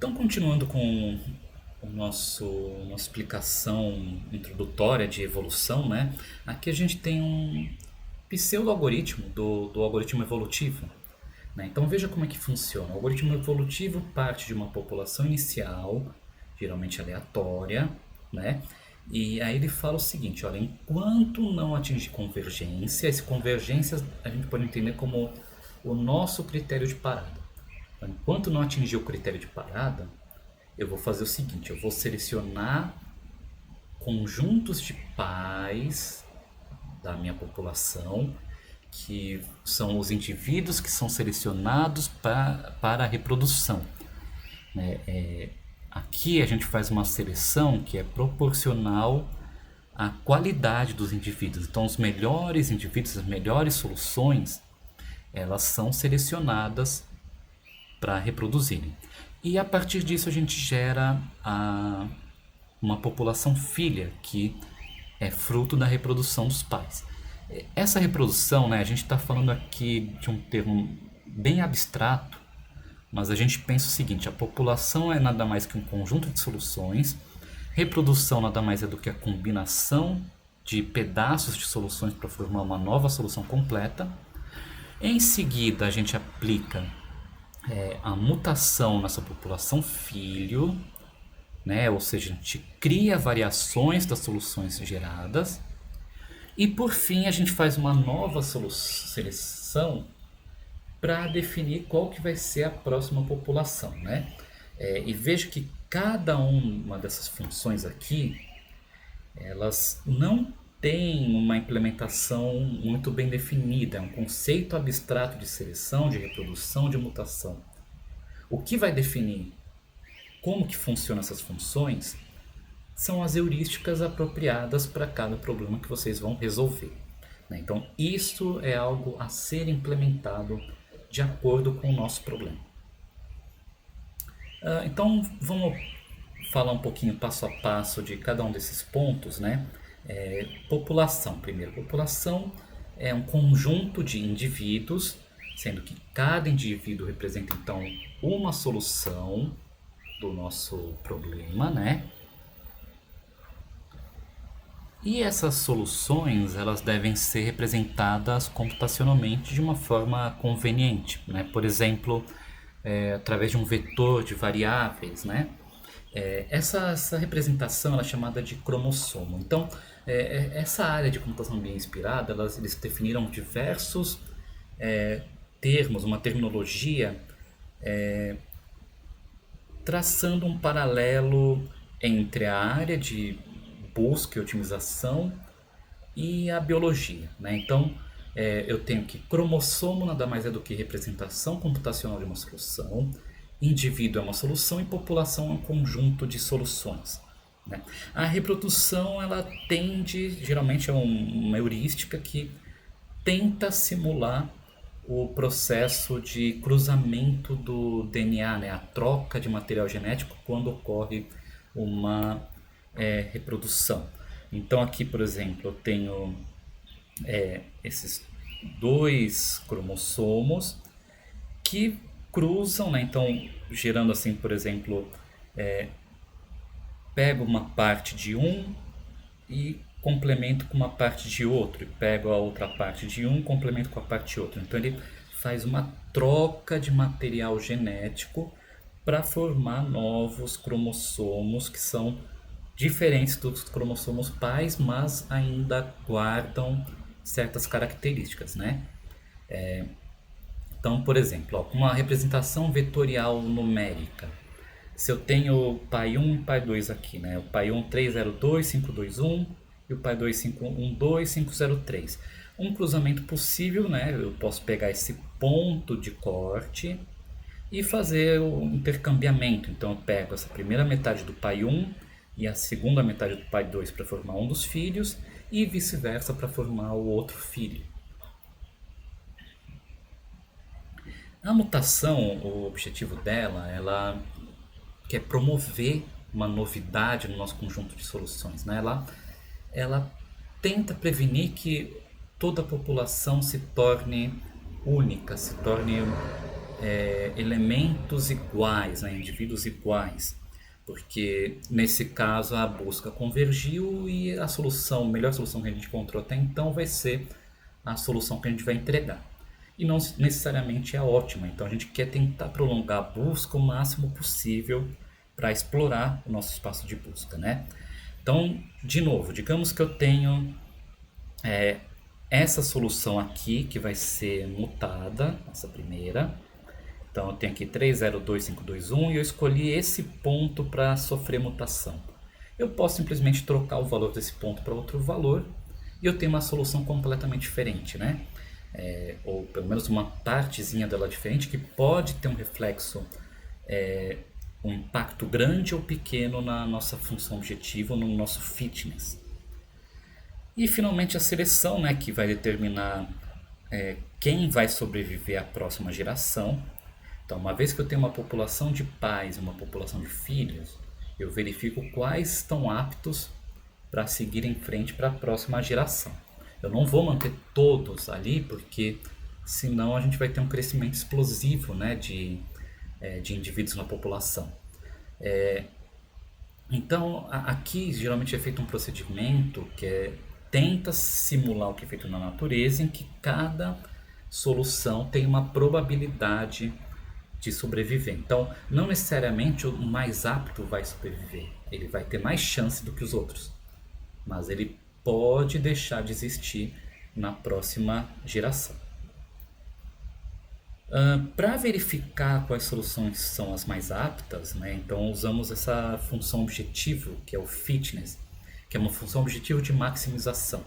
Então, continuando com nossa explicação introdutória de evolução, né? Aqui a gente tem um pseudo-algoritmo do algoritmo evolutivo, né? Então veja como é que funciona. O algoritmo evolutivo parte de uma população inicial, geralmente aleatória, né? E aí ele fala o seguinte, olha, enquanto não atingir convergência, essa convergência a gente pode entender como o nosso critério de parada. Então, enquanto não atingir o critério de parada, eu vou fazer o seguinte, eu vou selecionar conjuntos de pais da minha população, que são os indivíduos que são selecionados para a reprodução. Aqui a gente faz uma seleção que é proporcional à qualidade dos indivíduos. Então, os melhores indivíduos, as melhores soluções, elas são selecionadas para reproduzirem. E a partir disso a gente gera uma população filha que é fruto da reprodução dos pais. Essa reprodução, né, a gente está falando aqui de um termo bem abstrato, mas a gente pensa o seguinte, a população é nada mais que um conjunto de soluções, reprodução nada mais é do que a combinação de pedaços de soluções para formar uma nova solução completa. Em seguida a gente aplica a mutação nessa população filho, né? Ou seja, a gente cria variações das soluções geradas e por fim a gente faz uma nova seleção para definir qual que vai ser a próxima população, né? E veja que cada uma dessas funções aqui, elas não têm uma implementação muito bem definida, é um conceito abstrato de seleção, de reprodução, de mutação. O que vai definir como que funcionam essas funções são as heurísticas apropriadas para cada problema que vocês vão resolver, né? Então, isso é algo a ser implementado de acordo com o nosso problema. Então, vamos falar um pouquinho passo a passo de cada um desses pontos, né? População, primeiro. População é um conjunto de indivíduos, sendo que cada indivíduo representa, então, uma solução do nosso problema, né? E essas soluções, elas devem ser representadas computacionalmente de uma forma conveniente, né? Por exemplo, através de um vetor de variáveis, né? Essa representação ela é chamada de cromossomo. Então, essa área de computação bem inspirada, eles definiram diversos termos, uma terminologia traçando um paralelo entre a área de busca e otimização e a biologia, né? Então, eu tenho que cromossomo nada mais é do que representação computacional de uma solução, indivíduo é uma solução e população é um conjunto de soluções, né? A reprodução, ela tende, geralmente é uma heurística que tenta simular o processo de cruzamento do DNA, né? A troca de material genético quando ocorre uma reprodução. Então aqui, por exemplo, eu tenho esses dois cromossomos que cruzam, né? Então gerando assim, por exemplo, pego uma parte de um e complemento com uma parte de outro, e pego a outra parte de um, complemento com a parte de outro. Então ele faz uma troca de material genético para formar novos cromossomos que são diferentes dos cromossomos pais, mas ainda guardam certas características, né? Então, por exemplo, com uma representação vetorial numérica, se eu tenho pai 1 e pai 2 aqui, né? O pai 1 302 521 e o pai 2 512 503. Um cruzamento possível, né? Eu posso pegar esse ponto de corte e fazer o intercambiamento. Então eu pego essa primeira metade do pai 1 e a segunda metade do pai 2 para formar um dos filhos e vice-versa para formar o outro filho. A mutação, o objetivo dela, ela quer promover uma novidade no nosso conjunto de soluções, né? Ela tenta prevenir que toda a população se torne única, se torne elementos iguais, né, indivíduos iguais, porque nesse caso a busca convergiu e a melhor solução que a gente encontrou até então vai ser a solução que a gente vai entregar. E não necessariamente é ótima, então a gente quer tentar prolongar a busca o máximo possível para explorar o nosso espaço de busca, né? Então, de novo, digamos que eu tenho essa solução aqui que vai ser mutada, essa primeira. Então eu tenho aqui 302521 e eu escolhi esse ponto para sofrer mutação. Eu posso simplesmente trocar o valor desse ponto para outro valor e eu tenho uma solução completamente diferente, né? Ou pelo menos uma partezinha dela diferente que pode ter um reflexo, um impacto grande ou pequeno na nossa função objetiva ou no nosso fitness. E finalmente a seleção, né, que vai determinar quem vai sobreviver à próxima geração. Então, uma vez que eu tenho uma população de pais e uma população de filhos, eu verifico quais estão aptos para seguir em frente para a próxima geração. Eu não vou manter todos ali, porque senão a gente vai ter um crescimento explosivo, né, de indivíduos na população. Então, aqui geralmente é feito um procedimento que tenta simular o que é feito na natureza, em que cada solução tem uma probabilidade de sobreviver. Então, não necessariamente o mais apto vai sobreviver. Ele vai ter mais chance do que os outros. Mas ele pode deixar de existir na próxima geração. Para verificar quais soluções são as mais aptas, né, então usamos essa função objetivo, que é o fitness, que é uma função objetivo de maximização.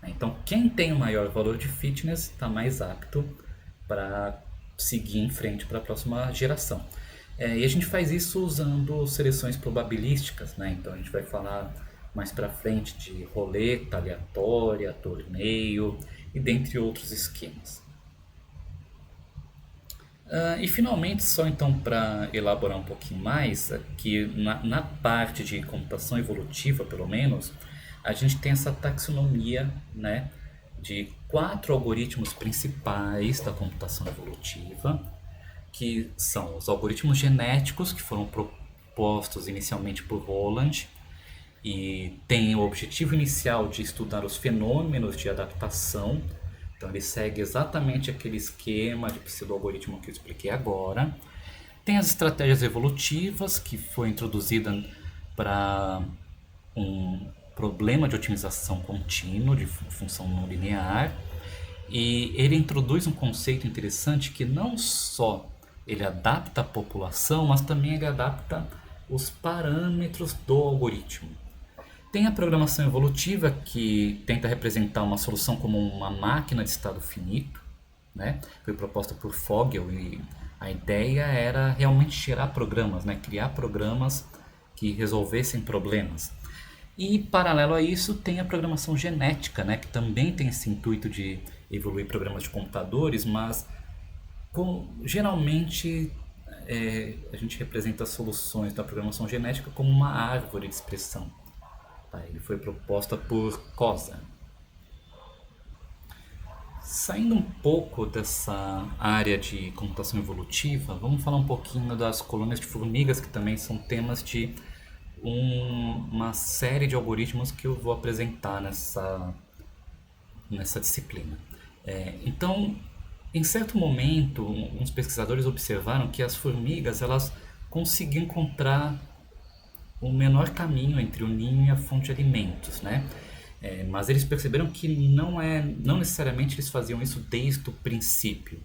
Então, quem tem o maior valor de fitness está mais apto para seguir em frente para a próxima geração. E a gente faz isso usando seleções probabilísticas, né? Então a gente vai falar mais para frente de roleta aleatória, torneio e dentre outros esquemas. E finalmente, só então para elaborar um pouquinho mais, aqui na parte de computação evolutiva, pelo menos, a gente tem essa taxonomia, né, de 4 algoritmos principais da computação evolutiva, que são os algoritmos genéticos, que foram propostos inicialmente por Holland, e tem o objetivo inicial de estudar os fenômenos de adaptação. Então ele segue exatamente aquele esquema de pseudo-algoritmo que eu expliquei agora. Tem as estratégias evolutivas, que foi introduzida para um problema de otimização contínua de função não linear. E ele introduz um conceito interessante que não só ele adapta a população, mas também ele adapta os parâmetros do algoritmo. Tem a programação evolutiva, que tenta representar uma solução como uma máquina de estado finito, né? Foi proposta por Fogel e a ideia era realmente gerar programas, né? Criar programas que resolvessem problemas. E paralelo a isso tem a programação genética, né? Que também tem esse intuito de evoluir programas de computadores, mas geralmente a gente representa as soluções da programação genética como uma árvore de expressão. Ele foi proposta por Cosa. Saindo um pouco dessa área de computação evolutiva, vamos falar um pouquinho das colônias de formigas, que também são temas de uma série de algoritmos que eu vou apresentar nessa disciplina. Então, em certo momento, uns pesquisadores observaram que as formigas elas conseguiam encontrar o menor caminho entre o ninho e a fonte de alimentos, né? Mas eles perceberam que não necessariamente eles faziam isso desde o princípio.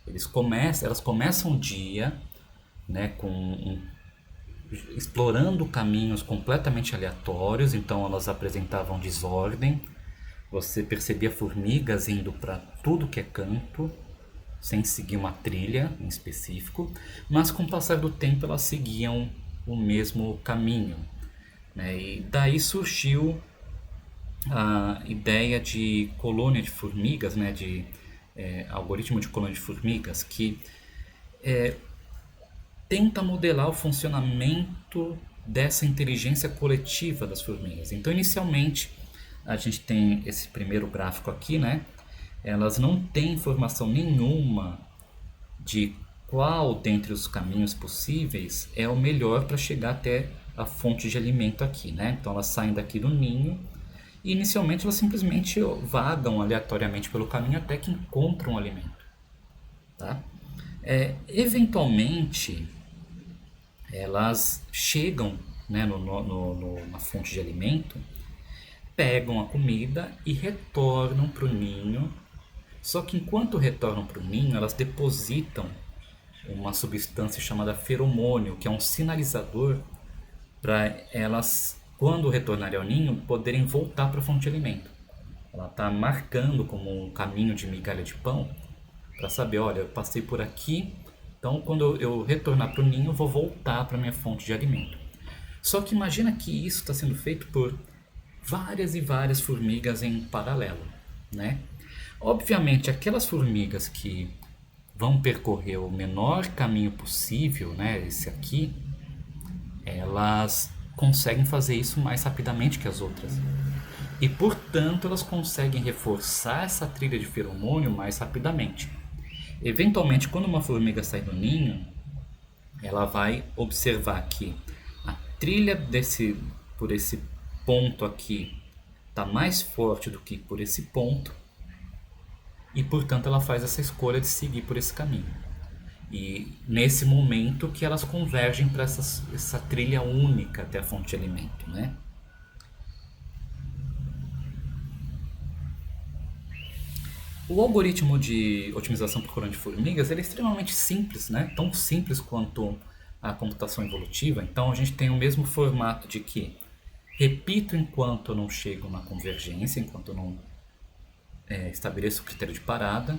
Elas começam o dia, né, explorando caminhos completamente aleatórios, então elas apresentavam desordem. Você percebia formigas indo para tudo que é canto, sem seguir uma trilha em específico, mas com o passar do tempo elas seguiam o mesmo caminho, né? E daí surgiu a ideia de colônia de formigas, né? De algoritmo de colônia de formigas, que tenta modelar o funcionamento dessa inteligência coletiva das formigas. Então, inicialmente, a gente tem esse primeiro gráfico aqui, né? Elas não têm informação nenhuma de qual dentre os caminhos possíveis é o melhor para chegar até a fonte de alimento aqui, né? Então elas saem daqui do ninho e inicialmente elas simplesmente vagam aleatoriamente pelo caminho até que encontram um alimento, tá? Eventualmente elas chegam, né, na fonte de alimento, pegam a comida e retornam para o ninho. Só que enquanto retornam para o ninho, elas depositam uma substância chamada feromônio, que é um sinalizador para elas, quando retornarem ao ninho, poderem voltar para a fonte de alimento. Ela está marcando como um caminho de migalha de pão para saber, olha, eu passei por aqui, então quando eu retornar para o ninho, eu vou voltar para a minha fonte de alimento. Só que imagina que isso está sendo feito por várias e várias formigas em paralelo, né? Obviamente, aquelas formigas que vão percorrer o menor caminho possível, né, esse aqui, elas conseguem fazer isso mais rapidamente que as outras. E, portanto, elas conseguem reforçar essa trilha de feromônio mais rapidamente. Eventualmente, quando uma formiga sai do ninho, ela vai observar que a trilha por esse ponto aqui está mais forte do que por esse ponto, e portanto ela faz essa escolha de seguir por esse caminho. E nesse momento que elas convergem para essa trilha única até a fonte de alimento, né? O algoritmo de otimização por clone de formigas ele é extremamente simples, né? Tão simples quanto a computação evolutiva. Então a gente tem o mesmo formato de que repito enquanto eu não chego na convergência, enquanto eu não estabeleço o critério de parada.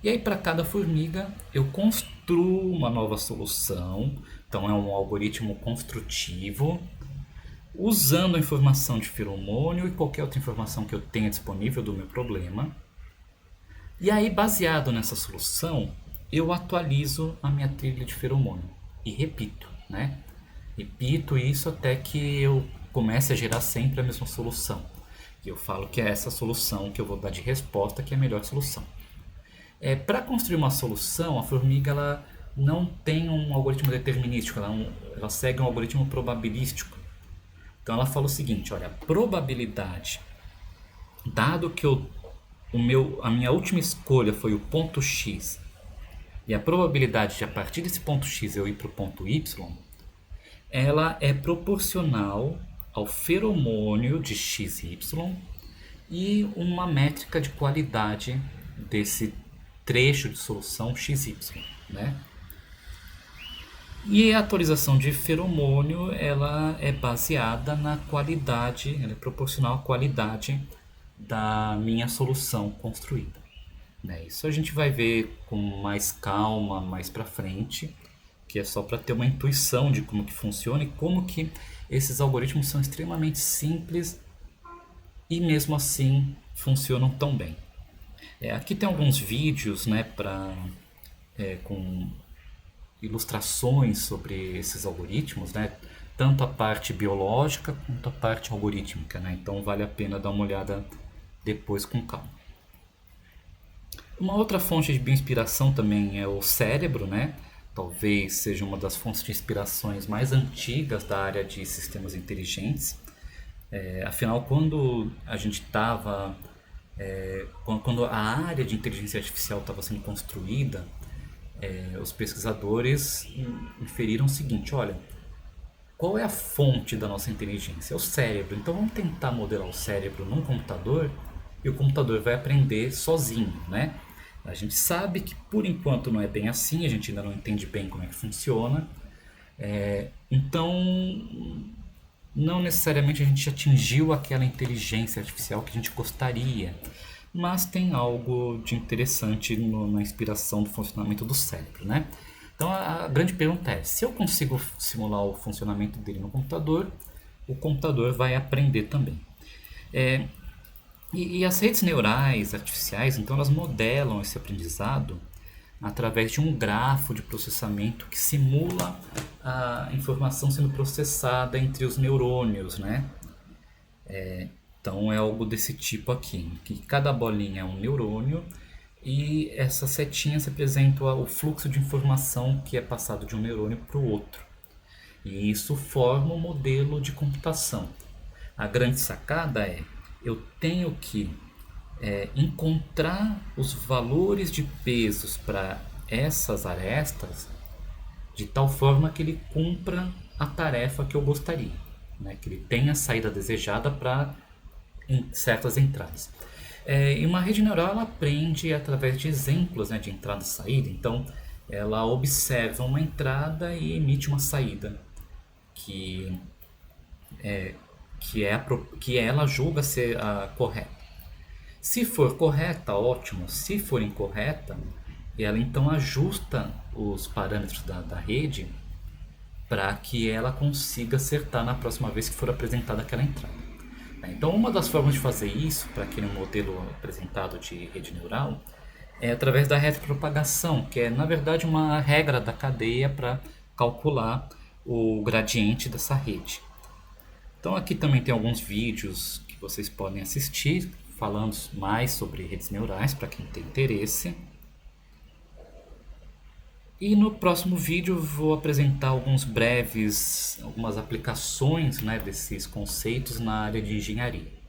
E aí para cada formiga eu construo uma nova solução. Então é um algoritmo construtivo, usando a informação de feromônio e qualquer outra informação que eu tenha disponível do meu problema. E aí, baseado nessa solução, eu atualizo a minha trilha de feromônio. E repito, né? Repito isso até que eu comece a gerar sempre a mesma solução. E eu falo que é essa solução que eu vou dar de resposta que é a melhor solução. Para construir uma solução, a formiga ela não tem um algoritmo determinístico, ela segue um algoritmo probabilístico. Então ela fala o seguinte, olha, a probabilidade, dado que a minha última escolha foi o ponto X, e a probabilidade de a partir desse ponto X eu ir para o ponto Y, ela é proporcional ao feromônio de XY e uma métrica de qualidade desse trecho de solução XY, né? E a atualização de feromônio ela é baseada na qualidade, ela é proporcional à qualidade da minha solução construída, né? Isso a gente vai ver com mais calma mais para frente, que é só para ter uma intuição de como que funciona e como que esses algoritmos são extremamente simples e mesmo assim funcionam tão bem. Aqui tem alguns vídeos, né, com ilustrações sobre esses algoritmos, né, tanto a parte biológica quanto a parte algorítmica, né, então vale a pena dar uma olhada depois com calma. Uma outra fonte de bioinspiração também é o cérebro, né? Talvez seja uma das fontes de inspirações mais antigas da área de sistemas inteligentes. Afinal, quando a gente estava... quando a área de inteligência artificial estava sendo construída, os pesquisadores inferiram o seguinte, olha, qual é a fonte da nossa inteligência? É o cérebro. Então vamos tentar modelar o cérebro num computador e o computador vai aprender sozinho, né? A gente sabe que por enquanto não é bem assim, a gente ainda não entende bem como é que funciona. Então, não necessariamente a gente atingiu aquela inteligência artificial que a gente gostaria, mas tem algo de interessante na inspiração do funcionamento do cérebro, né? Então a grande pergunta é, se eu consigo simular o funcionamento dele no computador, o computador vai aprender também. E as redes neurais artificiais, então elas modelam esse aprendizado através de um grafo de processamento que simula a informação sendo processada entre os neurônios, né? Então é algo desse tipo aqui, que cada bolinha é um neurônio e essas setinhas representam o fluxo de informação que é passado de um neurônio para o outro. E isso forma um modelo de computação. A grande sacada é, eu tenho que encontrar os valores de pesos para essas arestas de tal forma que ele cumpra a tarefa que eu gostaria, né? Que ele tenha a saída desejada para certas entradas. E uma rede neural ela aprende através de exemplos, né, de entrada e saída. Então ela observa uma entrada e emite uma saída que, que ela julga ser a correta. Se for correta, ótimo. Se for incorreta, ela então ajusta os parâmetros da rede para que ela consiga acertar na próxima vez que for apresentada aquela entrada. Então, uma das formas de fazer isso para aquele modelo apresentado de rede neural é através da retropropagação, que é na verdade uma regra da cadeia para calcular o gradiente dessa rede. Então aqui também tem alguns vídeos que vocês podem assistir falando mais sobre redes neurais para quem tem interesse. E no próximo vídeo vou apresentar algumas aplicações, né, desses conceitos na área de engenharia.